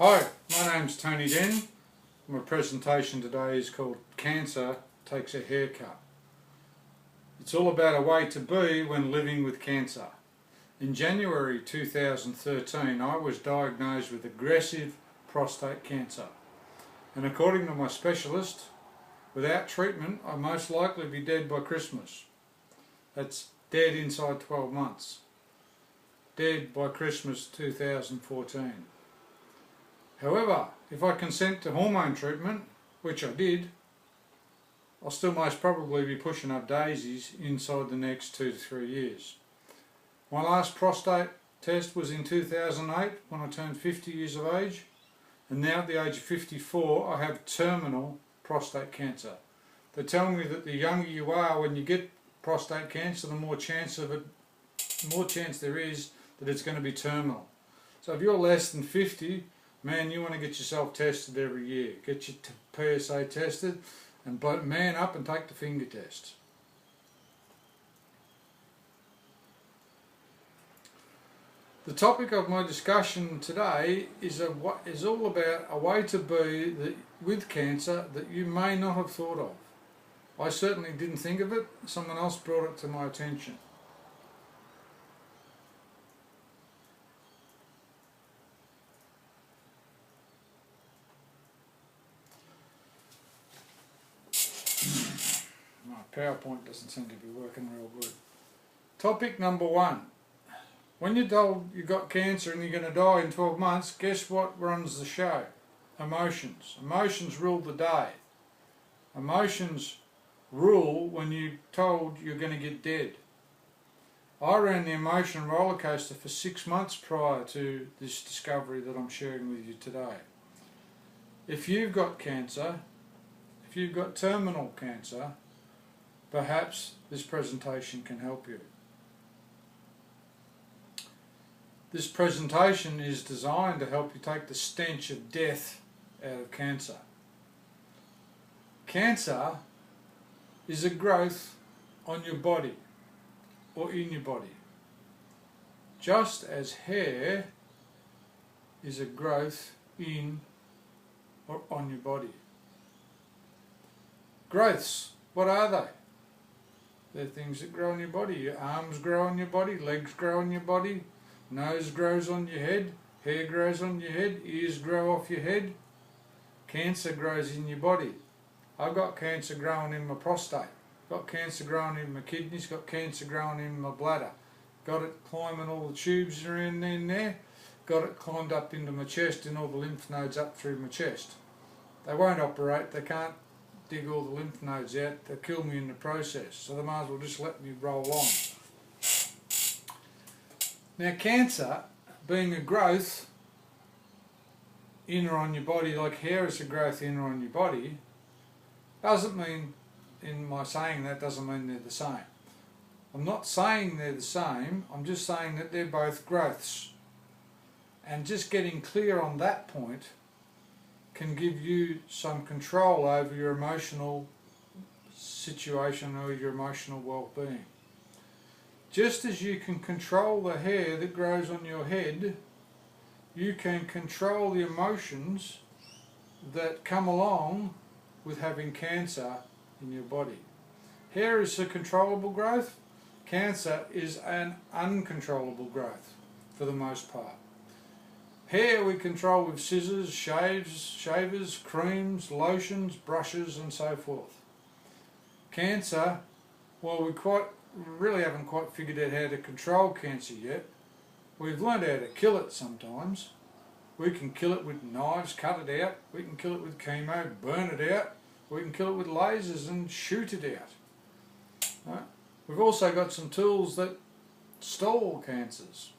Hi, my name's Tony Den. My presentation today is called Cancer Takes a Haircut. It's all about a way to be when living with cancer. In January 2013 I was diagnosed with aggressive prostate cancer, and according to my specialist, without treatment I'd most likely be dead by Christmas. That's dead inside 12 months. Dead by Christmas 2014. However, if I consent to hormone treatment, which I did, I'll still most probably be pushing up daisies inside the next 2 to 3 years. My last prostate test was in 2008 when I turned 50 years of age, and now at the age of 54 I have terminal prostate cancer. They tell me that the younger you are when you get prostate cancer, the more chance there is that it's going to be terminal. So if you're less than 50, man, you want to get yourself tested every year. Get your PSA tested and man up and take the finger test. The topic of my discussion today is all about a way to be with cancer that you may not have thought of. I certainly didn't think of it. Someone else brought it to my attention. PowerPoint doesn't seem to be working real good. Topic number 1. When you're told you've got cancer and you're going to die in 12 months, guess what runs the show? Emotions. Emotions rule the day. Emotions rule when you're told you're going to get dead. I ran the emotion roller coaster for 6 months prior to this discovery that I'm sharing with you today. If you've got cancer, if you've got terminal cancer, perhaps this presentation can help you. This presentation is designed to help you take the stench of death out of cancer. Cancer is a growth on your body or in your body, just as hair is a growth in or on your body. Growths, what are they? They're things that grow on your body. Your arms grow on your body, legs grow on your body, nose grows on your head, hair grows on your head, ears grow off your head. Cancer grows in your body. I've got cancer growing in my prostate, got cancer growing in my kidneys, got cancer growing in my bladder, got it climbing all the tubes that are in there, got it climbed up into my chest and all the lymph nodes up through my chest. They won't operate, they can't dig all the lymph nodes out, they'll kill me in the process, so they might as well just let me roll on. Now cancer, being a growth in or on your body, like hair is a growth in or on your body, doesn't mean, in my saying that, doesn't mean they're the same. I'm not saying they're the same, I'm just saying that they're both growths. And just getting clear on that point can give you some control over your emotional situation or your emotional well-being. Just as you can control the hair that grows on your head, you can control the emotions that come along with having cancer in your body. Hair is a controllable growth, cancer is an uncontrollable growth for the most part. Hair we control with scissors, shavers, creams, lotions, brushes and so forth. Cancer, well, we really haven't quite figured out how to control cancer yet. We've learned how to kill it sometimes. We can kill it with knives, cut it out. We can kill it with chemo, burn it out. We can kill it with lasers and shoot it out. Right? We've also got some tools that stall cancers,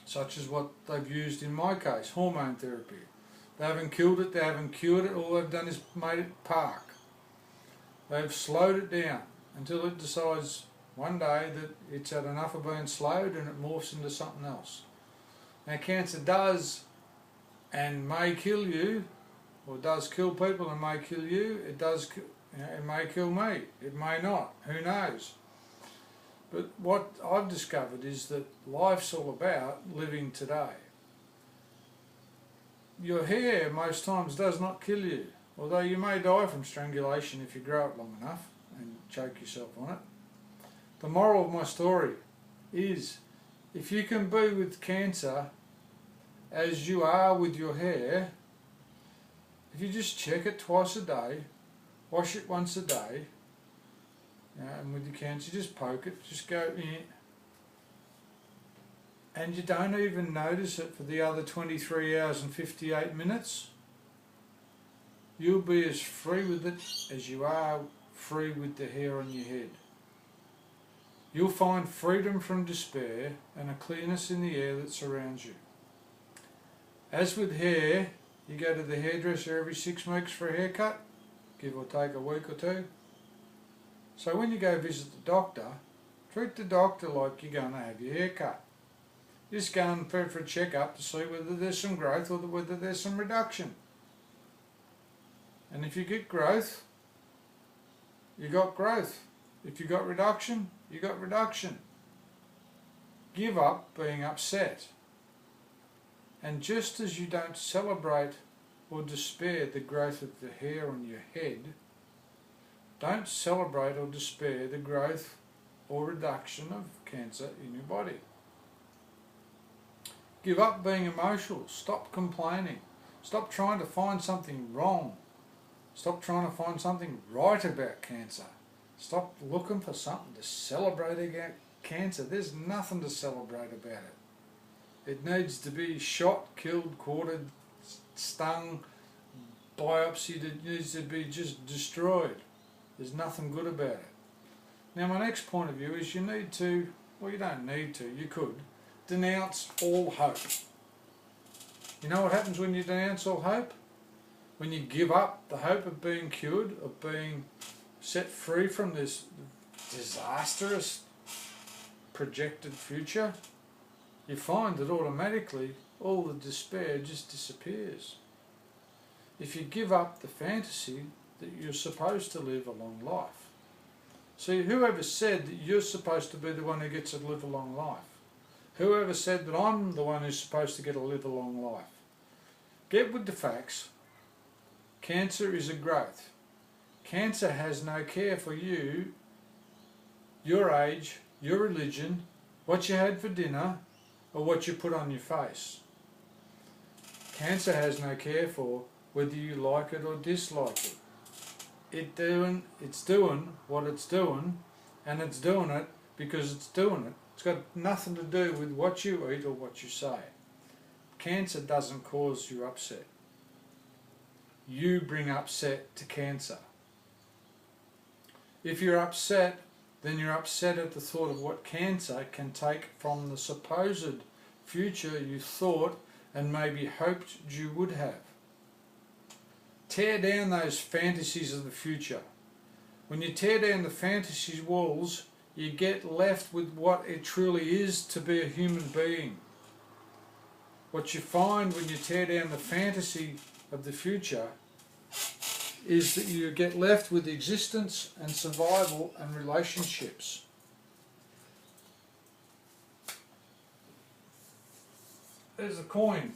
such as what they've used in my case, hormone therapy. They haven't killed it, they haven't cured it, all they've done is made it park. They've slowed it down until it decides one day that it's had enough of being slowed and it morphs into something else. Now cancer does and may kill you, or does kill people and may kill you. It may kill me, it may not, who knows. But what I've discovered is that life's all about living today. your hair most times does not kill you, although you may die from strangulation if you grow it long enough and choke yourself on it. The moral of my story is, if you can be with cancer as you are with your hair, if you just check it twice a day, wash it once a day, and with your cancer just poke it, just go in, and you don't even notice it for the other 23 hours and 58 minutes, you'll be as free with it as you are free with the hair on your head. You'll find freedom from despair and a clearness in the air that surrounds you. As with hair, you go to the hairdresser every 6 weeks for a haircut, give or take a week or two. So when you go visit the doctor, treat the doctor like you're going to have your hair cut. Just go and for a check-up to see whether there's some growth or whether there's some reduction. And if you get growth, you got growth. If you got reduction, you got reduction. Give up being upset. And just as you don't celebrate or despair the growth of the hair on your head, don't celebrate or despair the growth or reduction of cancer in your body. Give up being emotional. Stop complaining. Stop trying to find something wrong. Stop trying to find something right about cancer. Stop looking for something to celebrate about cancer. There's nothing to celebrate about it. It needs to be shot, killed, quartered, stung, biopsied. It needs to be just destroyed. There's nothing good about it. Now my next point of view is you need to, well you don't need to, you could, denounce all hope. You know what happens when you denounce all hope? When you give up the hope of being cured, of being set free from this disastrous projected future, you find that automatically all the despair just disappears. If you give up the fantasy that you're supposed to live a long life. See, whoever said that you're supposed to be the one who gets to live a long life? Whoever said that I'm the one who's supposed to get to live a long life? Get with the facts. Cancer is a growth. Cancer has no care for you, your age, your religion, what you had for dinner, or what you put on your face. Cancer has no care for whether you like it or dislike it. It's doing what it's doing, and it's doing it because it's doing it. It's got nothing to do with what you eat or what you say. Cancer doesn't cause you upset. You bring upset to cancer. If you're upset, then you're upset at the thought of what cancer can take from the supposed future you thought and maybe hoped you would have. Tear down those fantasies of the future. When you tear down the fantasy walls, you get left with what it truly is to be a human being. What you find when you tear down the fantasy of the future is that you get left with existence and survival and relationships. There's a coin.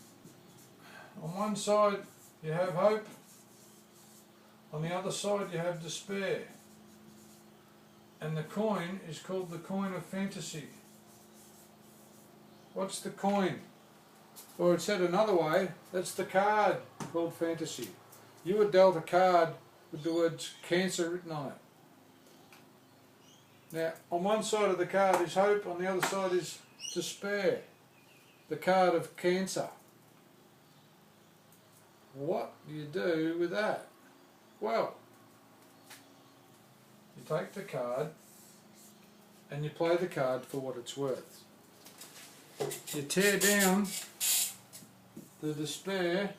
On one side you have hope, on the other side you have despair. And the coin is called the coin of fantasy. What's the coin? Or it's said another way, that's the card called fantasy. You were dealt a card with the words cancer written on it. Now, on one side of the card is hope, on the other side is despair. The card of cancer. What do you do with that? Well, you take the card and you play the card for what it's worth. You tear down the despair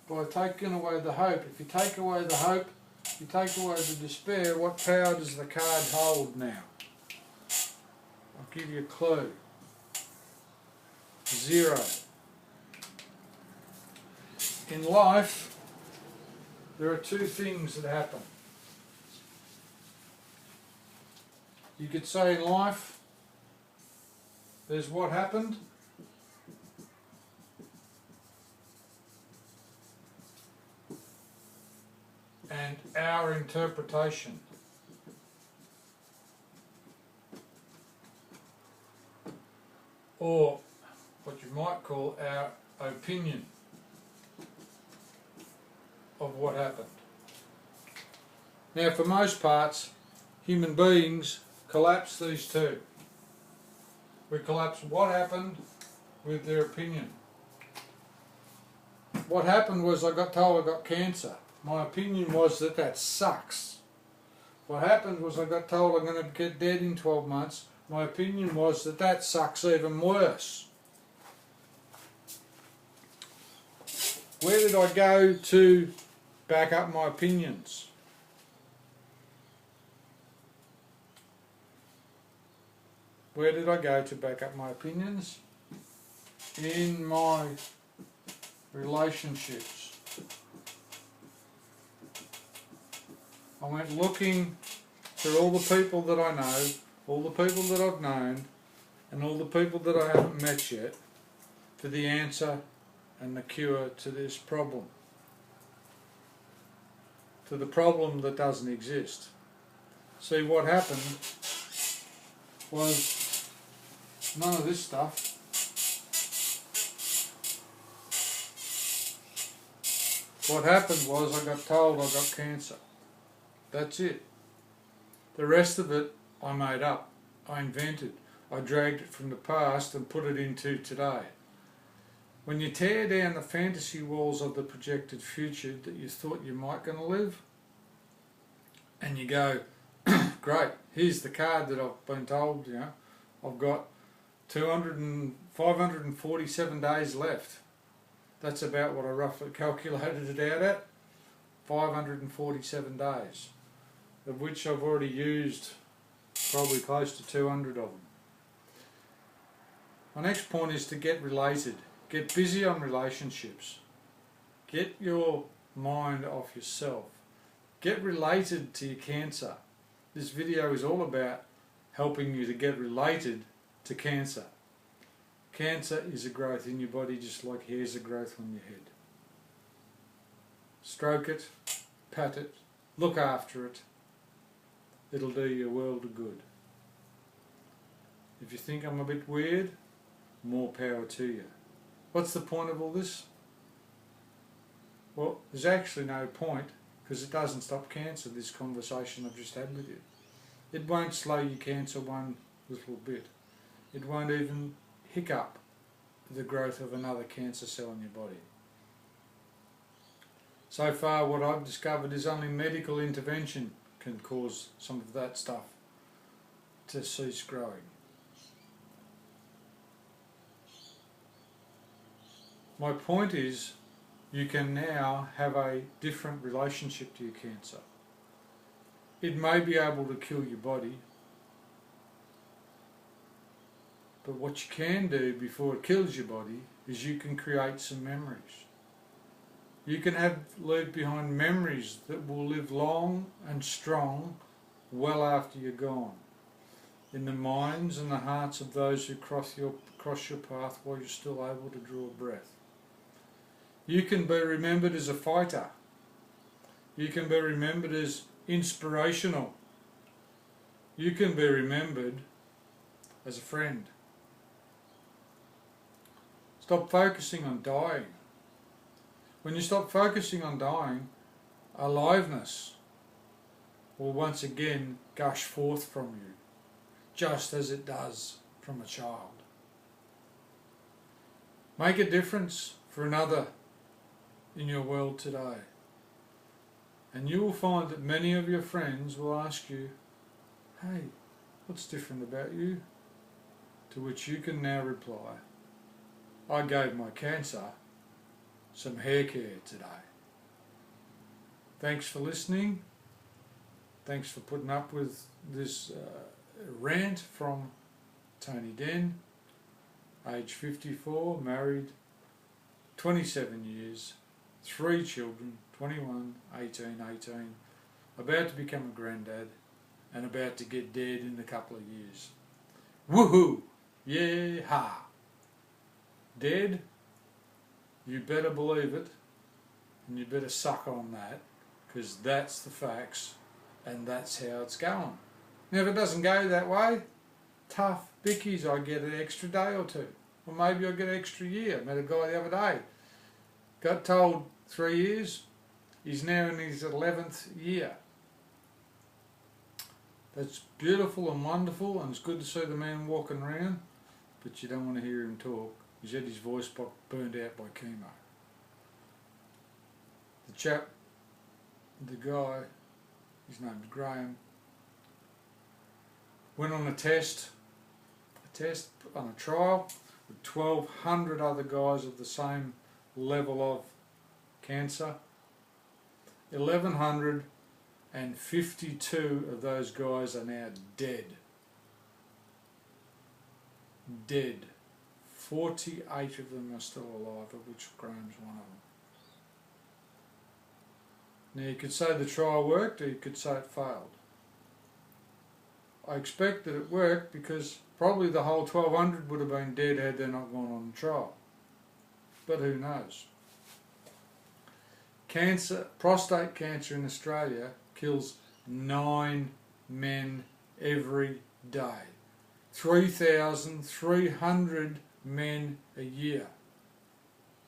by taking away the hope. If you take away the hope, you take away the despair, what power does the card hold now? I'll give you a clue. 0. In life, there are two things that happen. You could say in life, there's what happened, and our interpretation. Or what you might call our opinion of what happened. Now, for most parts, human beings collapse these two. We collapse what happened with their opinion. What happened was I got told I got cancer. My opinion was that that sucks. What happened was I got told I'm going to get dead in 12 months. My opinion was that that sucks even worse. Where did I go to back up my opinions? Where did I go to back up my opinions? In my relationships. I went looking through all the people that I know, all the people that I've known, and all the people that I haven't met yet, for the answer and the cure to this problem. To the problem that doesn't exist. See, what happened was none of this stuff. What happened was I got told I got cancer. That's it. The rest of it I made up. I invented. I dragged it from the past and put it into today. When you tear down the fantasy walls of the projected future that you thought you might going to live, and you go, great, here's the card that I've been told, you know, I've got 547 days left. That's about what I roughly calculated it out at. 547 days, of which I've already used probably close to 200 of them. My next point is to get related. Get busy on relationships. Get your mind off yourself. Get related to your cancer. This video is all about helping you to get related to cancer. Cancer is a growth in your body just like hair's a growth on your head. Stroke it, pat it, look after it. It'll do you a world of good. If you think I'm a bit weird, more power to you. What's the point of all this? Well, there's actually no point, because it doesn't stop cancer, this conversation I've just had with you. It won't slow your cancer one little bit. It won't even hiccup the growth of another cancer cell in your body. So far what I've discovered is only medical intervention can cause some of that stuff to cease growing. My point is, you can now have a different relationship to your cancer. It may be able to kill your body, but what you can do before it kills your body is you can create some memories. You can leave behind memories that will live long and strong well after you're gone, in the minds and the hearts of those who cross your path while you're still able to draw a breath. You can be remembered as a fighter. You can be remembered as inspirational. You can be remembered as a friend. Stop focusing on dying. When you stop focusing on dying, aliveness will once again gush forth from you, just as it does from a child. Make a difference for another in your world today, and you will find that many of your friends will ask you, hey, what's different about you? To which you can now reply, I gave my cancer some hair care today. Thanks for listening. Thanks for putting up with this rant from Tony Den, age 54, married, 27 years, 3 children, 21, 18, 18, about to become a granddad and about to get dead in a couple of years. Woohoo! Yeah-ha! Dead? You better believe it, and you better suck on that, because that's the facts and that's how it's going. Now if it doesn't go that way, tough bickies, I get an extra day or two, or maybe I get an extra year. I met a guy the other day, got told 3 years, he's now in his 11th year. That's beautiful and wonderful, and it's good to see the man walking around, but you don't want to hear him talk. He's had his voice box burned out by chemo. The chap, the guy, his name's Graham, went on a test on a trial with 1,200 other guys of the same level of cancer. 1,152 of those guys are now dead. Dead. 48 of them are still alive, of which Graham's one of them. Now you could say the trial worked, or you could say it failed. I expect that it worked because probably the whole 1,200 would have been dead had they not gone on the trial. But who knows? Cancer, prostate cancer in Australia kills 9 men every day. 3,300 men a year.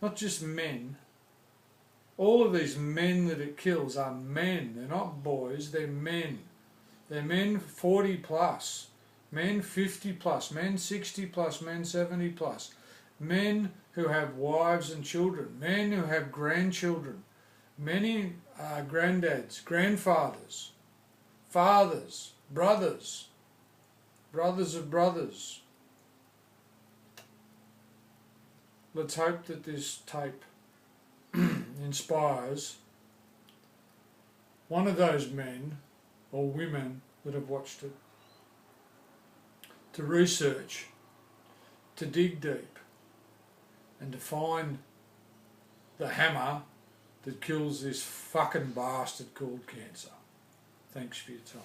Not just men. All of these men that it kills are men. They're not boys, they're men. They're men 40 plus, men 50 plus, men 60 plus, men 70 plus. Men who have wives and children, men who have grandchildren, many granddads, grandfathers, fathers, brothers, brothers of brothers. Let's hope that this tape inspires one of those men or women that have watched it to research, to dig deep, and to find the hammer that kills this fucking bastard called cancer. Thanks for your time.